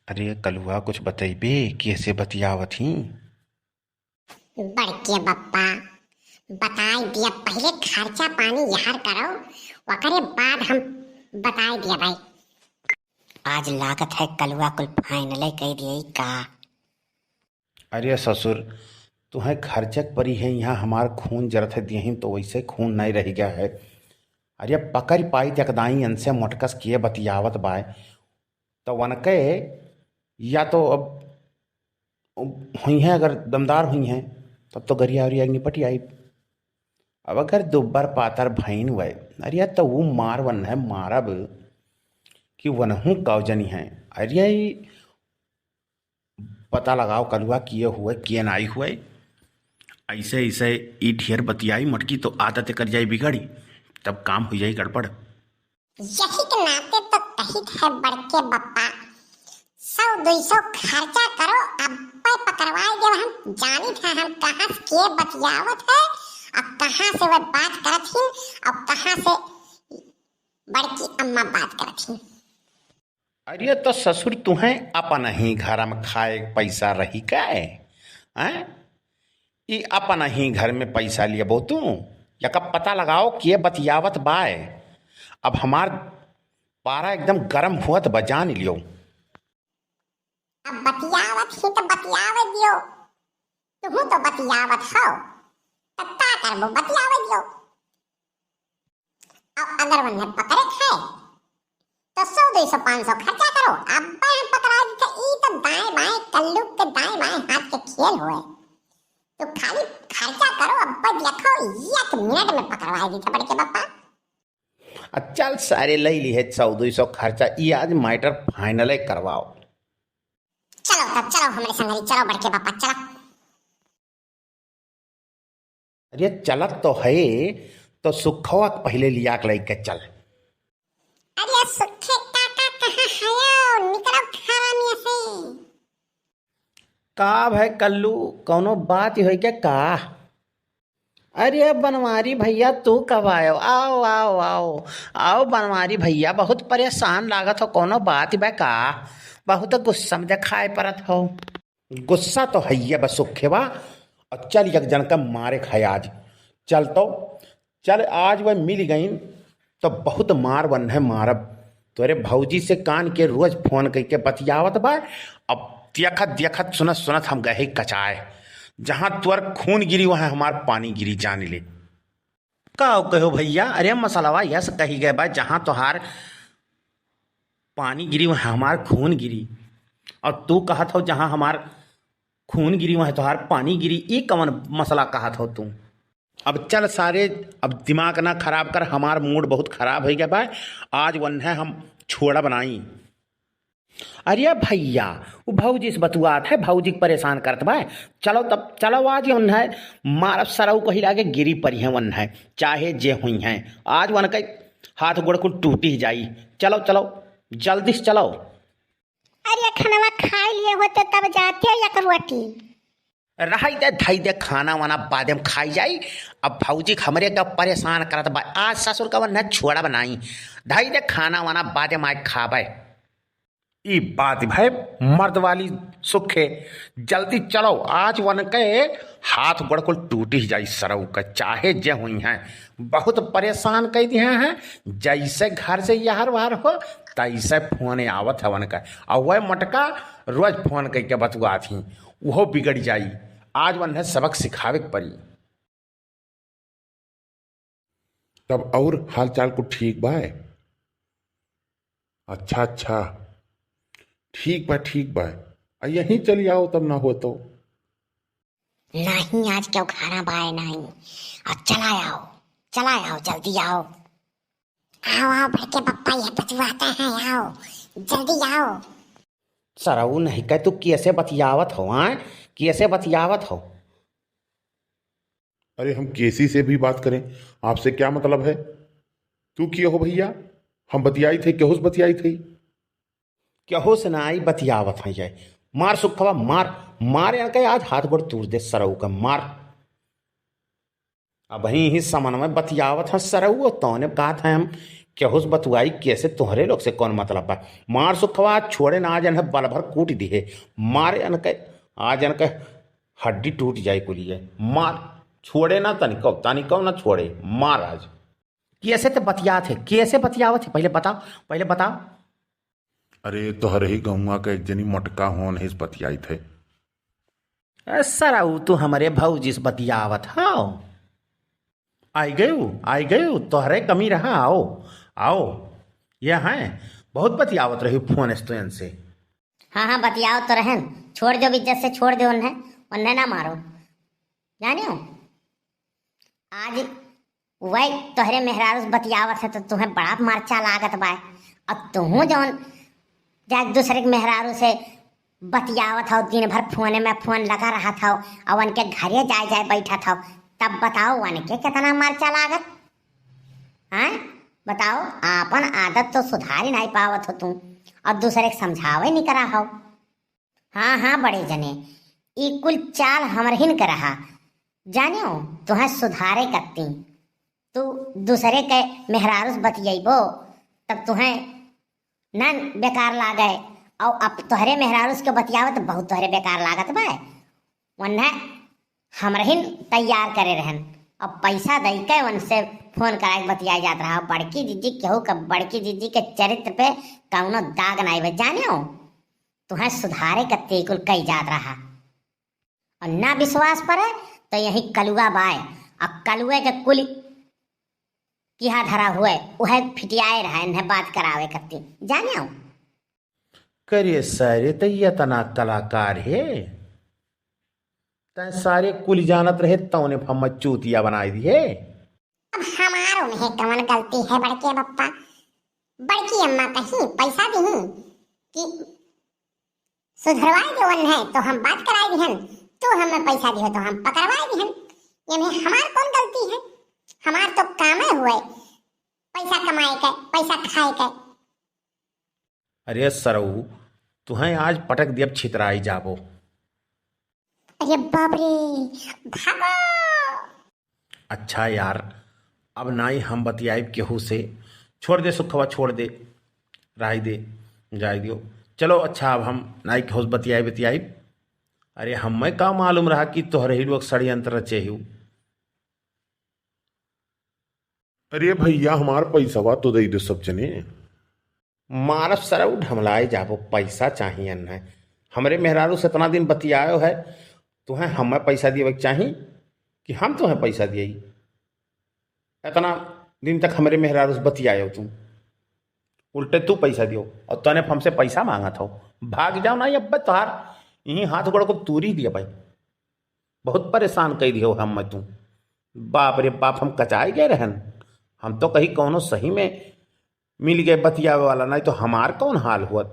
अरे कलुआ कुछ बतैबे कैसे बतियावत ही। बड़के बप्पा बताई दिया। पहले खर्चा पानी यार करो, वकरे बाद हम बताई दिया भाई। आज लागत है कलुआ कुल फाइनल कह दिए का। अरे ससुर तुम्हें खर्चक परी है यहाँ हमार खून जरत है दियही तो वैसे खून नहीं रह गया है। अरे पकड़ पाई तकदाई अनसे मोटकस किए बतियावत बाय तो वनके या तो अब हुई हैं अगर दमदार हुई हैं तब तो गरिया उरिया निपटी आई। अब अगर दुब्बर पातर भईन हुए अरे तो वो मार वन है मारब कि वनहू कौजनी है। अरे पता लगाओ कलुआ किए हुए किए नाई हुए। ऐसे ऐसे ई ढेर बतियाई मटकी तो आदत कर जाई बिगड़ी तब काम हो जाई गड़बड़। यही के नाते तो कहित है बड़के बप्पा, 100-200 खर्चा करो अब पकड़वाए जब हम जानी था हम कहाँ से के बतियावत है और कहाँ से वह बात करत हिन और कहाँ से बड़की अम्मा बात करत हिन। अरे तो ससुर तुम्हें अपन ही घर में खाए पैसा रही का है ये अपन ही घर में पैसा लिए बो तू या कब पता लगाओ कि ये बतियावत बाय। अब हमार पारा एकदम गरम हुआ तो बजान लियो। अब बतियावत ही तो बतियावे दियो, तुम तो बतियावत हो तब का करबो बतियावे दियो। अब अगर वन्ने पकड़े है तो 100-200-500 खर्चा करो। अब हम पकड़ा दी थे ई तो दाएं बाएं कल्लू के दाएं बाएं हाथ के खेल हुए, तो खाली खर्चा करो। अब देखो 1 मिनट में पकड़वाए दी थे बड़के बप्पा। चल सारे लई ली है 100-200 खर्चा ये आज मैटर फाइनल करवाओ। चलो तब चलो हमारे संगरी चलो बड़के बप्पा चलो। अरे चलत तो है तो सुखवा पहले लिया के लेके चल। अरे सुखे काका कहाँ है, निकलो खावा में से। का भाई कल्लू कौनो बात हो क्या का। अरे बनवारी भैया तू कब आयो, आओ आओ आओ आओ बनवारी भैया बहुत परेशान लागत हो कौनो बात बे का, बहुत गुस्सा में दिखाई पड़त हो। गुस्सा तो है ये बस सुखेवा और चल एक जन का मारे खाए आज। चल तो चल आज वह मिल गई तो बहुत मार बन है मारब तोरे भौजी से कान के रोज फोन करके बतियावत बा। अब देखत देखत सुनत सुनत हम गए कचाए जहां तुअर खून गिरी वहां हमार पानी गिरी जान ले। का कहो भैया, अरे मसलवा यस कही गए बा जहां तोहार पानी गिरी वहां हमार खून गिरी, और तू कहत हो जहां हमार खून गिरी वहां तोहार पानी गिरी, ये कौन मसला कहत हो तू। अब चल सारे अब दिमाग ना खराब कर हमार मूड बहुत खराब हो गया भाई। आज वन है हम छोड़ा बनाई। अरे भैया वो भौजी से बतुआत है, भौजी के परेशान करत बा। चलो तब चलो आज वन है मारब सरऊ कही लागे गिरी परी है वन है चाहे जे हुई हैं आज वन के हाथ गोड़ को टूटी जाई। चलो चलो जल्दी से चलो। अरे खाना खा लिए होते तब जाते या रोटी रही दे धई दे खाना वाना बाद में खाई जाई। अब भौजी हमरे का परेशान करत बा आज ससुर का वन छोड़ा बनाई, धई दे खाना वाना बाद में आज खाबे। ई बात भाई मर्द वाली सुखे जल्दी चलो आज वन के हाथ गोड़ को टूटी जाई सरऊ का चाहे जे हुई हैं बहुत परेशान कर दिए हैं। जैसे घर से यार वार हो तैसे फोन आवत है वन का और वह मटका रोज फोन करके बतुआ थी वो बिगड़ जाई। आज वन है सबक सिखावे के पड़ी। तब और हाल चाल को ठीक बा। अच्छा अच्छा ठीक बा यहीं चली आओ तब ना हो तो। नहीं आज क्यों खाना बाय नहीं, अब चला आओ जल्दी आओ। आओ आओ बड़के पप्पा ये बतवाते हैं, आओ जल्दी आओ। सरऊ नहीं कह तू कैसे बतियावत हो, हाँ कैसे बतियावत हो। अरे हम केसी से भी बात करें आपसे क्या मतलब है। तू किए हो भैया, हम बतियाई थे केहोस बतियाई थी। क्यों से ना आई बतियावत है ये मार सुखवा मार मार यार के आज हाथ गोड़ तूर दे सरऊ का मार। अब ही समन में बतियावत है सरऊ तो ने कहा था हम केहुस बतुआई कैसे तुहरे लोग से कौन मतलब बा। मार सुखवा छोड़े ना, आज है बल भर कूट दिए मारे अन के, आज अन के हड्डी टूट जाए कुलिए। मार छोड़े ना, तनिको ना छोड़े, मार आज। कैसे ते बतिया थे, कैसे बतियावत थे, पहले बताओ, पहले बताओ। अरे तोहरे ही गहुआ का एक जनी मोटका होन हिस बतियाई थे। सराऊ तू हमारे भौजी से बतियावत हाओ। आई गयू तोहरे कमी रहा, आओ आओ। ये हैं बहुत बतियावत रही फोन स्टोन से। हाँ हाँ बतियाओ तो रहन, छोड़ दो इज्जत से, छोड़ दो उन्हें, उन्हें ना मारो। जाने हो आज वही तोहरे मेहरारू से बतियावत है तो तुम्हें बड़ा मर्चा लागत बा। अब तुहू जौन जा दूसरे के मेहरारू से बतियावत हो, दिन भर फोन में फोन लगा रहा था और उनके घरे जाए बैठा था, तब बताओ उनके कितना मर्चा लागत। हाँ बताओ, आपन आदत तो सुधार ही नहीं पावत हो तुम और दूसरे के समझावे नहीं करा हो। हाँ हाँ बड़े जने, ई कुल चाल हमरहिन के रहा, जानियो तुम्हें सुधारे करती। तू दूसरे के मेहरारू से बतियाबो तब तुम्हें न बेकार लागे, और अब तोहरे मेहरारू के बतियावत तो बहुत तोहरे बेकार लागत बा। उन्हें हमरहिन तैयार करे रहन और पैसा दे के उनसे फोन करा के बतिया जात रहा। बड़की जीजी केहू का बड़की जीजी के चरित्र पे कौनो दाग नहीं बच, जाने हो तुम्हें सुधारे का तेकुल कई जात रहा। और ना विश्वास पड़े तो यही कलुआ बाय, और कलुए के कुल किहा धरा हुए वह फिटियाए रहा, इन्हें बात करावे करती, जाने हो। करिए सारे तैया तना कलाकार है, तय सारे कुल जानत रहे तौने हम चूतिया बनाई दिए। अब हमारो में कौन गलती है बड़के बप्पा। बड़की अम्मा कहीं पैसा दी कि सुधरवाए देवन है तो हम बात कराए दिहन, तो हमें पैसा दियो तो हम पकड़वाए दिहन। ये में हमार कौन गलती है? हमार तो काम हुए पैसा कमाए के, पैसा खाए के। अरे सरऊ तुहें आज पटक दिया छितराई जाबो। अरे बाप रे, भागो। अच्छा यार, अब नाई हम बतियाब केहू से, छोड़ दे सुखवा, छोड़ दे, राय दे, जाय दियो। चलो अच्छा, अब हम नाई केहू से बतियाब। अरे हमें का मालूम रहा कि तोहरे ही लोग षड्यंत्र रचे हूँ। अरे भैया हमार पैसा तो दे दो सब जने। मारफ सरऊ ढमलाए जाबो, पैसा चाहिए न है। हमरे मेहरारू से इतना दिन बतियायो है, तुम्हें हमें पैसा दिए चाहिए कि हम तुम्हें पैसा दिए? इतना दिन तक हमारे मेहरारू से बतियायो तुम, उल्टे तू पैसा दियो और तने हमसे पैसा मांगा था। भाग जाओ ना अब तोहार यहीं हाथ गोड़ को तूरी दिया भाई, बहुत परेशान कर दियो हम तुम। बाप रे बाप, हम कचाए गए रहन, हम तो कहीं कौनो सही में मिल गए बतियावे वाला, नहीं तो हमार कौन हाल हुआ।